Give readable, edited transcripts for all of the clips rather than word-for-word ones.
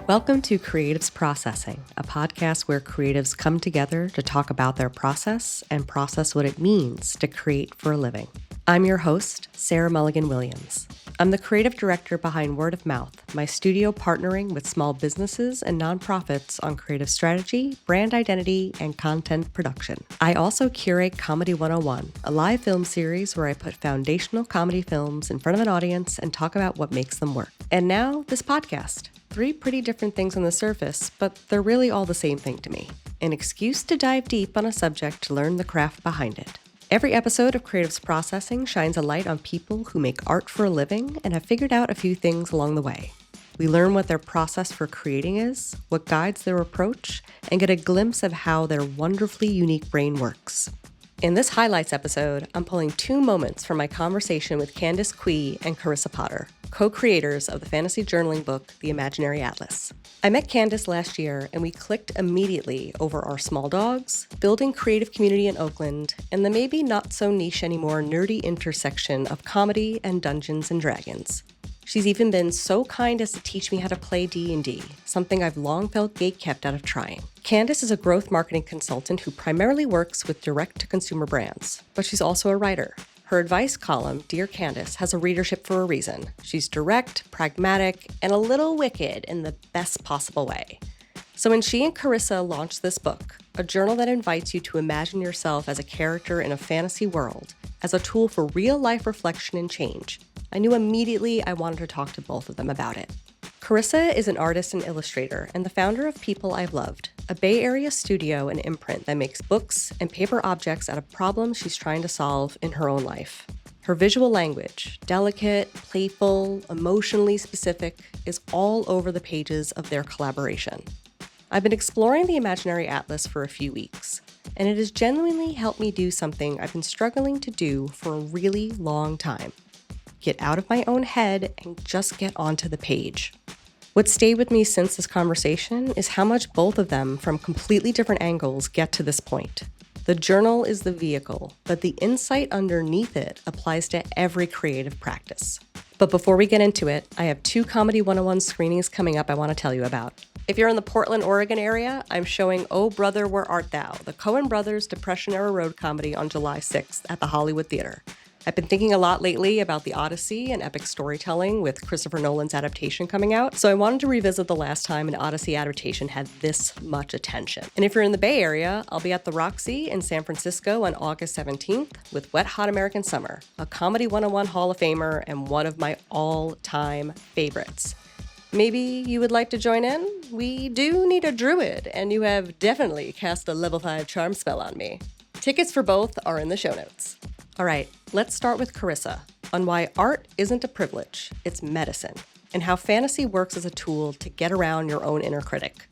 Welcome to Creatives Processing, a podcast where creatives come together to talk about their process and process what it means to create for a living. I'm your host, Sarah Mulligan Williams. I'm the creative director behind Word of Mouth, my studio partnering with small businesses and nonprofits on creative strategy, brand identity, and content production. I also curate Comedy 101, a live film series where I put foundational comedy films in front of an audience and talk about what makes them work. And now, this podcast. 3 pretty different things on the surface, but they're really all the same thing to me. An excuse to dive deep on a subject to learn the craft behind it. Every episode of Creatives Processing shines a light on people who make art for a living and have figured out a few things along the way. We learn what their process for creating is, what guides their approach, and get a glimpse of how their wonderfully unique brain works. In this highlights episode, I'm pulling 2 moments from my conversation with Candace Cui and Carissa Potter, co-creators of the fantasy journaling book, The Imaginary Atlas. I met Candace last year and we clicked immediately over our small dogs, building creative community in Oakland, and the maybe not so niche anymore nerdy intersection of comedy and Dungeons and Dragons. She's even been so kind as to teach me how to play D&D, something I've long felt gatekept out of trying. Candace is a growth marketing consultant who primarily works with direct-to-consumer brands, but she's also a writer. Her advice column, Dear Candace, has a readership for a reason. She's direct, pragmatic, and a little wicked in the best possible way. So when she and Carissa launched this book, a journal that invites you to imagine yourself as a character in a fantasy world, as a tool for real-life reflection and change, I knew immediately I wanted to talk to both of them about it. Carissa is an artist and illustrator and the founder of People I've Loved, a Bay Area studio and imprint that makes books and paper objects out of problems she's trying to solve in her own life. Her visual language, delicate, playful, emotionally specific, is all over the pages of their collaboration. I've been exploring the Imaginary Atlas for a few weeks, and it has genuinely helped me do something I've been struggling to do for a really long time. Get out of my own head and just get onto the page. What stayed with me since this conversation is how much both of them, from completely different angles, get to this point. The journal is the vehicle, but the insight underneath it applies to every creative practice. But before we get into it, I have 2 Comedy 101 screenings coming up I want to tell you about. If you're in the Portland, Oregon area, I'm showing Oh Brother, Where Art Thou?, the Coen Brothers Depression-era road comedy on July 6th at the Hollywood Theater. I've been thinking a lot lately about the Odyssey and epic storytelling with Christopher Nolan's adaptation coming out, so I wanted to revisit the last time an Odyssey adaptation had this much attention. And if you're in the Bay Area, I'll be at the Roxy in San Francisco on August 17th with Wet Hot American Summer, a Comedy 101 Hall of Famer and one of my all-time favorites. Maybe you would like to join in? We do need a druid, and you have definitely cast a level 5 charm spell on me. Tickets for both are in the show notes. All right, let's start with Carissa on why art isn't a privilege, it's medicine, and how fantasy works as a tool to get around your own inner critic.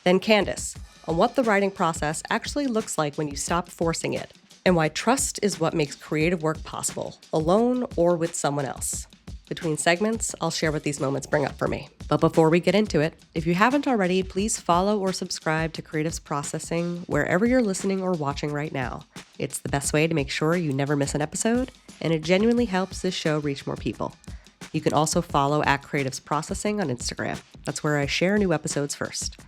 Then Candace on what the writing process actually looks like when you stop forcing it, and why trust is what makes creative work possible, alone or with someone else. Between segments, I'll share what these moments bring up for me. But before we get into it, if you haven't already, please follow or subscribe to Creatives Processing wherever you're listening or watching right now. It's the best way to make sure you never miss an episode, and it genuinely helps this show reach more people. You can also follow at Creatives Processing on Instagram. That's where I share new episodes first.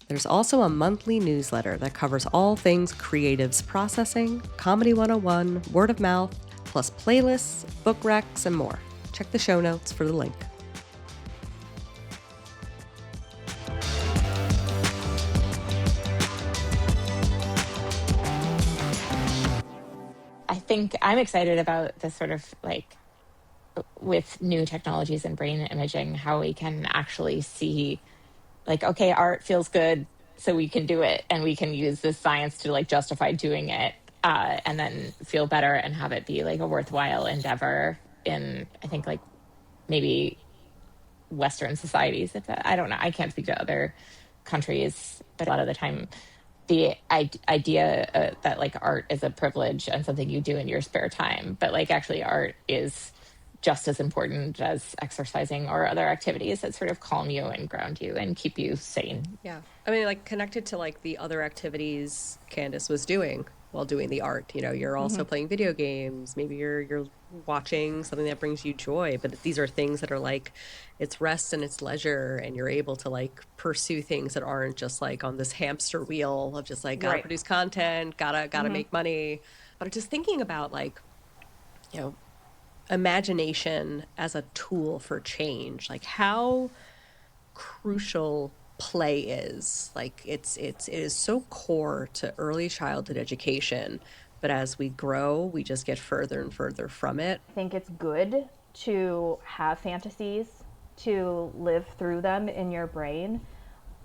There's also a monthly newsletter that covers all things Creatives Processing, Comedy 101, Word of Mouth, plus playlists, book recs, and more. Check the show notes for the link. I think I'm excited about this sort of with new technologies and brain imaging, how we can actually see okay, art feels good, so we can do it, and we can use this science to justify doing it, and then feel better and have it be a worthwhile endeavor in, I think, maybe Western societies. I don't know. I can't speak to other countries, but a lot of the time, the idea that art is a privilege and something you do in your spare time, but actually art is just as important as exercising or other activities that sort of calm you and ground you and keep you sane. Yeah. I mean, connected to the other activities Candace was doing, while doing the art. You know, you're also playing video games. Maybe you're watching something that brings you joy, but these are things that are like, it's rest and it's leisure, and you're able to like pursue things that aren't just like on this hamster wheel of just like gotta Right. produce content, gotta make money. But just thinking about like, you know, imagination as a tool for change, like how crucial play is. Like it is so core to early childhood education, but as we grow we just get further and further from it. I think it's good to have fantasies, to live through them in your brain,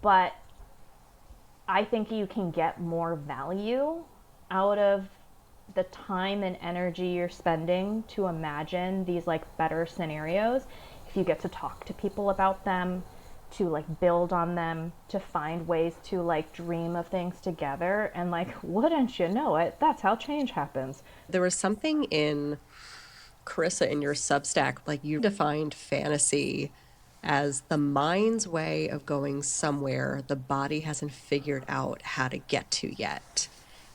but I think you can get more value out of the time and energy you're spending to imagine these like better scenarios if you get to talk to people about them, to like build on them, to find ways to like dream of things together. And like, wouldn't you know it, that's how change happens. There was something in Carissa in your Substack, like you defined fantasy as the mind's way of going somewhere the body hasn't figured out how to get to yet.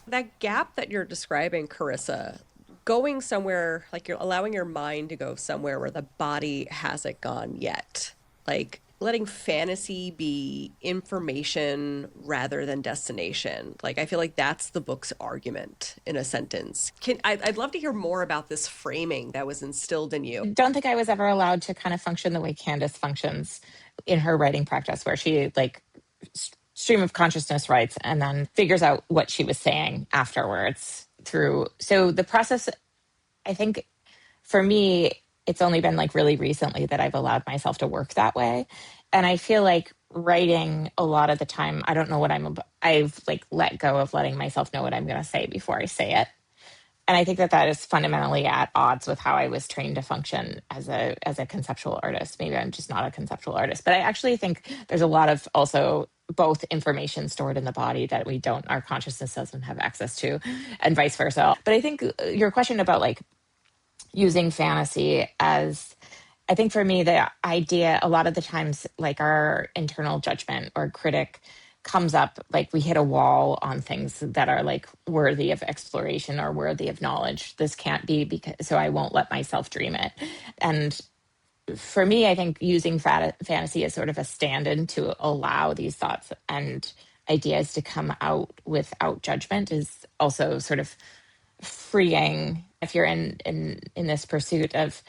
That gap that you're describing, Carissa, going somewhere, like you're allowing your mind to go somewhere where the body hasn't gone yet, like letting fantasy be information rather than destination. Like I feel like that's the book's argument in a sentence. I'd love to hear more about this framing that was instilled in you. Don't think I was ever allowed to kind of function the way Candace functions in her writing practice, where she like stream of consciousness writes and then figures out what she was saying afterwards through. So the process, I think for me, it's only been like really recently that I've allowed myself to work that way. And I feel like writing a lot of the time, I don't know what I've like let go of letting myself know what I'm going to say before I say it. And I think that that is fundamentally at odds with how I was trained to function as a conceptual artist. Maybe I'm just not a conceptual artist, but I actually think there's a lot of also both information stored in the body that our consciousness doesn't have access to, and vice versa. But I think your question about like using fantasy as, I think for me, the idea a lot of the times, like our internal judgment or critic comes up, like we hit a wall on things that are like worthy of exploration or worthy of knowledge. This can't be, because so I won't let myself dream it. And for me, I think using fantasy as sort of a stand-in to allow these thoughts and ideas to come out without judgment is also sort of freeing if you're in this pursuit of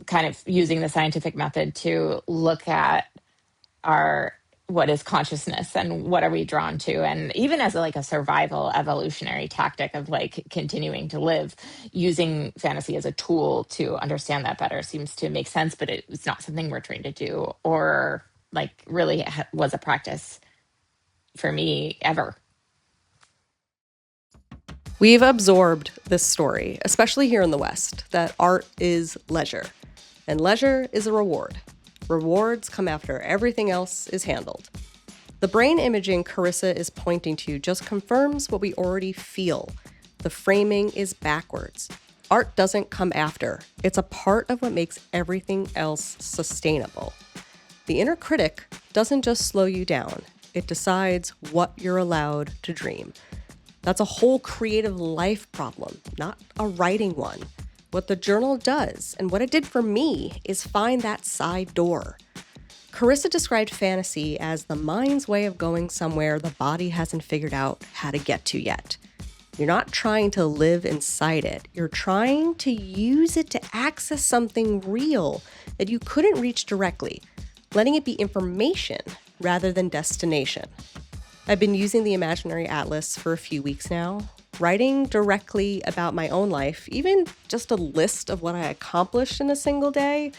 kind of using the scientific method to look at what is consciousness and what are we drawn to. And even as like a survival evolutionary tactic of like continuing to live, using fantasy as a tool to understand that better seems to make sense, but it's not something we're trained to do or like really was a practice for me ever. We've absorbed this story, especially here in the West, that art is leisure, and leisure is a reward. Rewards come after everything else is handled. The brain imaging Carissa is pointing to just confirms what we already feel. The framing is backwards. Art doesn't come after. It's a part of what makes everything else sustainable. The inner critic doesn't just slow you down. It decides what you're allowed to dream. That's a whole creative life problem, not a writing one. What the journal does, and what it did for me, is find that side door. Carissa described fantasy as the mind's way of going somewhere the body hasn't figured out how to get to yet. You're not trying to live inside it. You're trying to use it to access something real that you couldn't reach directly, letting it be information rather than destination. I've been using the Imaginary Atlas for a few weeks now, writing directly about my own life, even just a list of what I accomplished in a single day.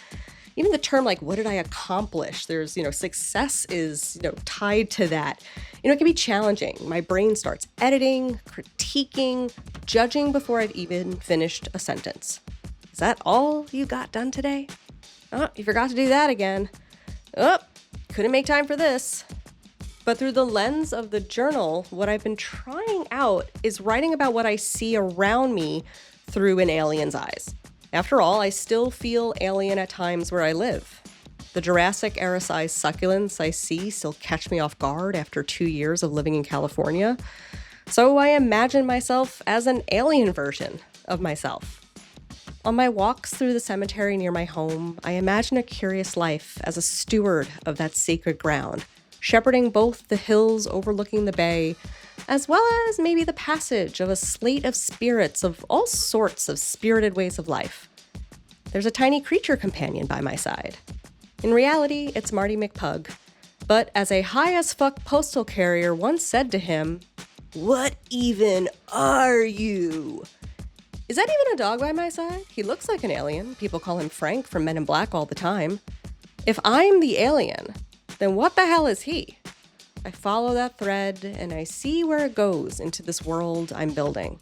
Even the term like, what did I accomplish? There's, success is, tied to that. It can be challenging. My brain starts editing, critiquing, judging before I've even finished a sentence. Is that all you got done today? Oh, you forgot to do that again. Oh, couldn't make time for this. But through the lens of the journal, what I've been trying out is writing about what I see around me through an alien's eyes. After all, I still feel alien at times where I live. The Jurassic era-sized succulents I see still catch me off guard after 2 years of living in California. So I imagine myself as an alien version of myself. On my walks through the cemetery near my home, I imagine a curious life as a steward of that sacred ground, shepherding both the hills overlooking the bay, as well as maybe the passage of a slate of spirits of all sorts of spirited ways of life. There's a tiny creature companion by my side. In reality, it's Marty McPug. But as a high-as-fuck postal carrier once said to him, "What even are you?" Is that even a dog by my side? He looks like an alien. People call him Frank from Men in Black all the time. If I'm the alien, then what the hell is he? I follow that thread and I see where it goes into this world I'm building.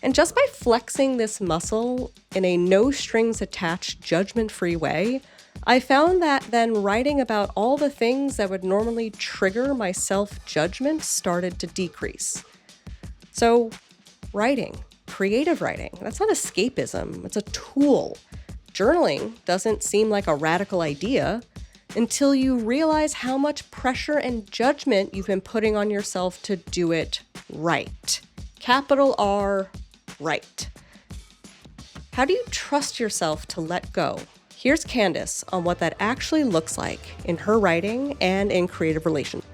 And just by flexing this muscle in a no-strings-attached, judgment-free way, I found that then writing about all the things that would normally trigger my self-judgment started to decrease. So, writing. Creative writing. That's not escapism. It's a tool. Journaling doesn't seem like a radical idea until you realize how much pressure and judgment you've been putting on yourself to do it right. Capital R, right. How do you trust yourself to let go? Here's Candace on what that actually looks like in her writing and in creative relations.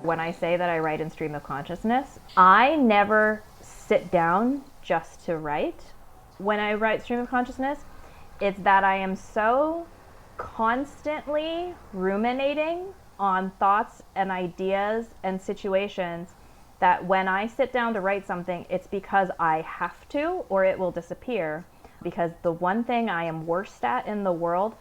When I say that I write in stream of consciousness, I never sit down just to write. When I write stream of consciousness, it's that I am so constantly ruminating on thoughts and ideas and situations that when I sit down to write something, it's because I have to or it will disappear. Because the one thing I am worst at in the world,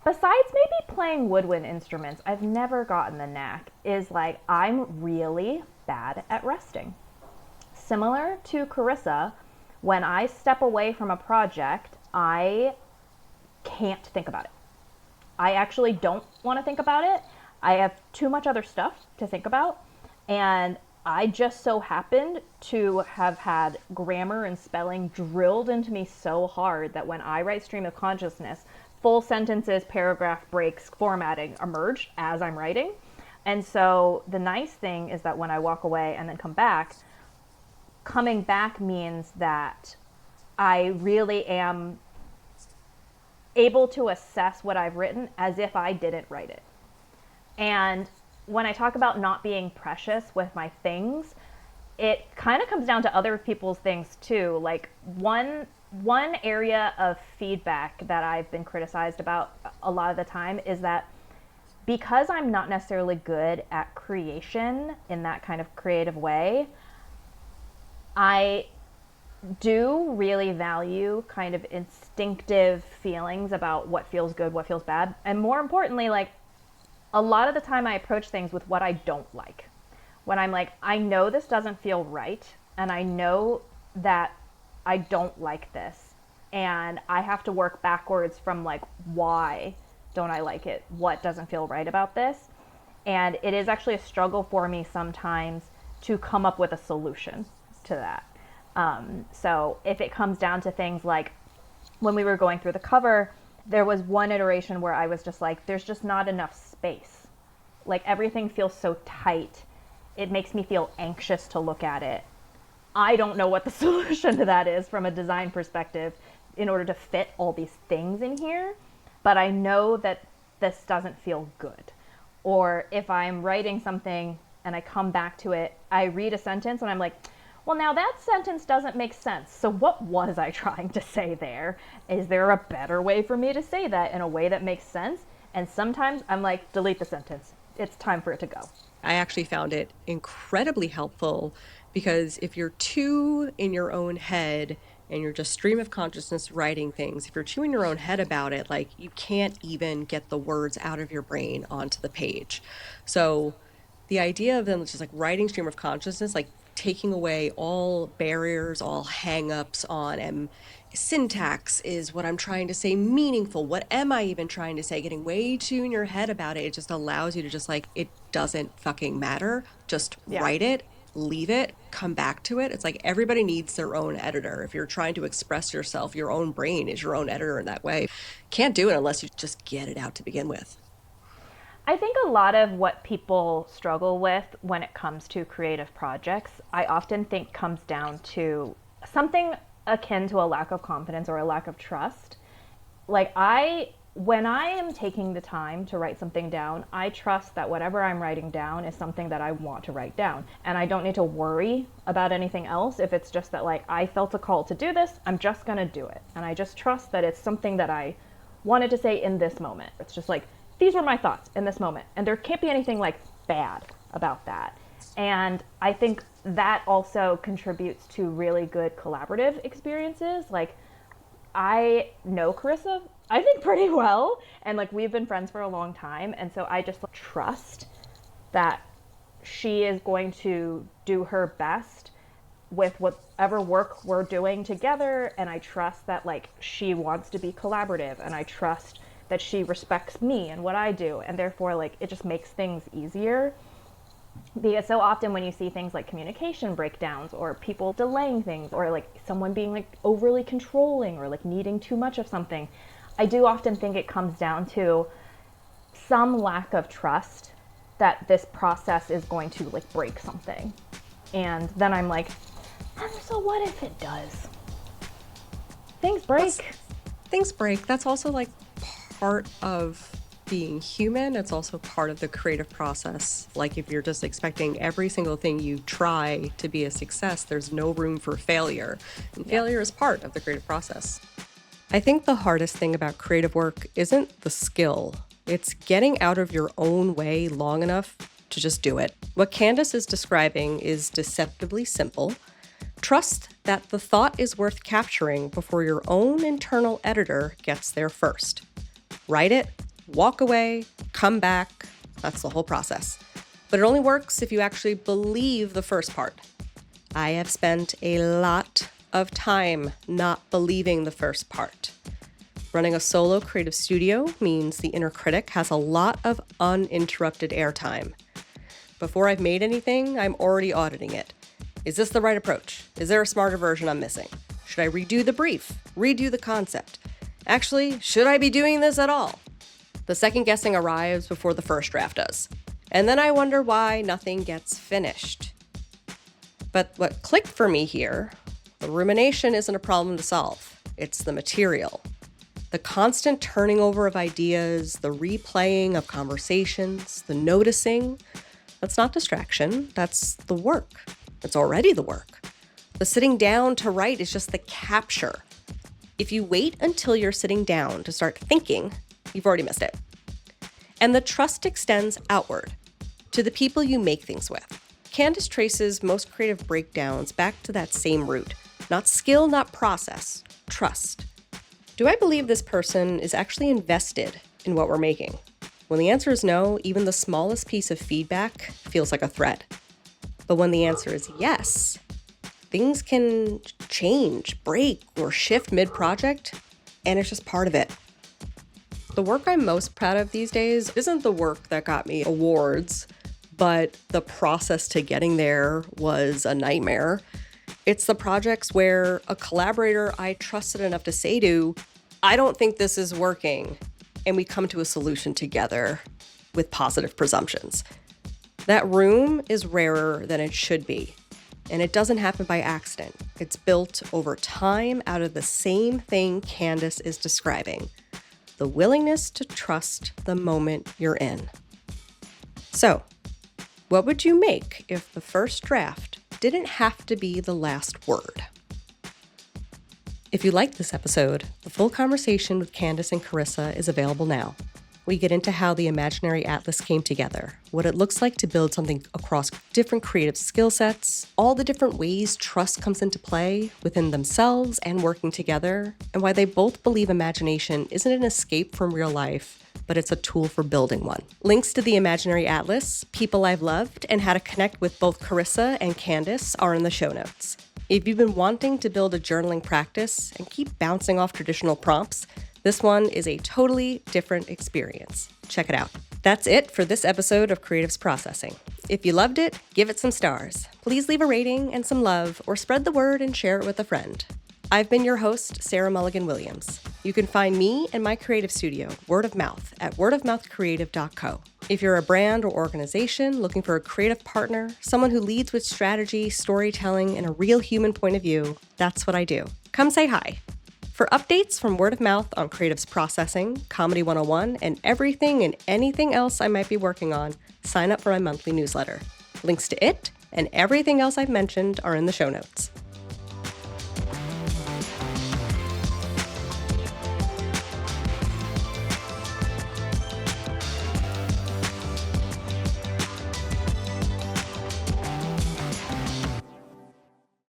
besides maybe playing woodwind instruments, I've never gotten the knack, is like I'm really bad at resting. Similar to Carissa, when I step away from a project, I can't think about it. I actually don't want to think about it. I have too much other stuff to think about. And I just so happened to have had grammar and spelling drilled into me so hard that when I write stream of consciousness, full sentences, paragraph breaks, formatting emerge as I'm writing. And so the nice thing is that when I walk away and then come back, coming back means that I really am able to assess what I've written as if I didn't write it. And when I talk about not being precious with my things, it kind of comes down to other people's things too. Like one area of feedback that I've been criticized about a lot of the time is that because I'm not necessarily good at creation in that kind of creative way, I do really value kind of instinctive feelings about what feels good, what feels bad. And more importantly, like a lot of the time I approach things with what I don't like. When I'm like, I know this doesn't feel right, and I know that I don't like this, and I have to work backwards from like, why don't I like it? What doesn't feel right about this? And it is actually a struggle for me sometimes to come up with a solution to that. So if it comes down to things like when we were going through the cover, there was one iteration where I was just like, there's just not enough space. Like everything feels so tight. It makes me feel anxious to look at it. I don't know what the solution to that is from a design perspective in order to fit all these things in here, but I know that this doesn't feel good. Or if I'm writing something and I come back to it, I read a sentence and I'm like, well, now that sentence doesn't make sense. So what was I trying to say there? Is there a better way for me to say that in a way that makes sense? And sometimes I'm like, delete the sentence. It's time for it to go. I actually found it incredibly helpful because if you're too in your own head and you're just stream of consciousness writing things, if you're too in your own head about it, like you can't even get the words out of your brain onto the page. So the idea of them just like writing stream of consciousness, like taking away all barriers, all hang-ups on syntax, is what I'm trying to say meaningful? What am I even trying to say? Getting way too in your head about it, it just allows you to just like, it doesn't fucking matter. Just write it, leave it, come back to it. It's like everybody needs their own editor. If you're trying to express yourself, your own brain is your own editor in that way. Can't do it unless you just get it out to begin with. I think a lot of what people struggle with when it comes to creative projects, I often think comes down to something akin to a lack of confidence or a lack of trust. Like when I am taking the time to write something down, I trust that whatever I'm writing down is something that I want to write down. And I don't need to worry about anything else. If it's just that like I felt a call to do this, I'm just going to do it. And I just trust that it's something that I wanted to say in this moment. It's just like, these were my thoughts in this moment. And there can't be anything like bad about that. And I think that also contributes to really good collaborative experiences. Like, I know Carissa, I think, pretty well. And like, we've been friends for a long time. And so I just trust that she is going to do her best with whatever work we're doing together. And I trust that like she wants to be collaborative, and I trust that she respects me and what I do. And therefore like it just makes things easier. Because so often when you see things like communication breakdowns or people delaying things or like someone being like overly controlling or like needing too much of something, I do often think it comes down to some lack of trust that this process is going to like break something. And then I'm like, so what if it does? Things break. Things break. That's also like part of being human. It's also part of the creative process. Like if you're just expecting every single thing you try to be a success, there's no room for failure. And failure is part of the creative process. I think the hardest thing about creative work isn't the skill. It's getting out of your own way long enough to just do it. What Candace is describing is deceptively simple. Trust that the thought is worth capturing before your own internal editor gets there first. Write it, walk away, come back. That's the whole process. But it only works if you actually believe the first part. I have spent a lot of time not believing the first part. Running a solo creative studio means the inner critic has a lot of uninterrupted airtime. Before I've made anything, I'm already auditing it. Is this the right approach? Is there a smarter version I'm missing? Should I redo the brief? Redo the concept? Actually, should I be doing this at all? The second guessing arrives before the first draft does. And then I wonder why nothing gets finished. But what clicked for me here, the rumination isn't a problem to solve. It's the material. The constant turning over of ideas, the replaying of conversations, the noticing, that's not distraction, that's the work. It's already the work. The sitting down to write is just the capture. If you wait until you're sitting down to start thinking, you've already missed it. And the trust extends outward to the people you make things with. Candace traces most creative breakdowns back to that same root. Not skill, not process, trust. Do I believe this person is actually invested in what we're making? When the answer is no, even the smallest piece of feedback feels like a threat. But when the answer is yes, things can change, break, or shift mid-project, and it's just part of it. The work I'm most proud of these days isn't the work that got me awards, but the process to getting there was a nightmare. It's the projects where a collaborator I trusted enough to say to, I don't think this is working, and we come to a solution together with positive presumptions. That room is rarer than it should be, and it doesn't happen by accident. It's built over time out of the same thing Candace is describing. The willingness to trust the moment you're in. So, what would you make if the first draft didn't have to be the last word? If you liked this episode, the full conversation with Candace and Carissa is available now. We get into how the Imaginary Atlas came together, what it looks like to build something across different creative skill sets, all the different ways trust comes into play within themselves and working together, and why they both believe imagination isn't an escape from real life, but it's a tool for building one. Links to the Imaginary Atlas, people I've loved, and how to connect with both Carissa and Candace are in the show notes. If you've been wanting to build a journaling practice and keep bouncing off traditional prompts, this one is a totally different experience. Check it out. That's it for this episode of Creatives Processing. If you loved it, give it some stars. Please leave a rating and some love, or spread the word and share it with a friend. I've been your host, Sarah Mulligan Williams. You can find me and my creative studio, Word of Mouth, at wordofmouthcreative.co. If you're a brand or organization looking for a creative partner, someone who leads with strategy, storytelling, and a real human point of view, that's what I do. Come say hi. For updates from Word of Mouth on creatives processing, Comedy 101, and everything and anything else I might be working on, sign up for my monthly newsletter. Links to it and everything else I've mentioned are in the show notes.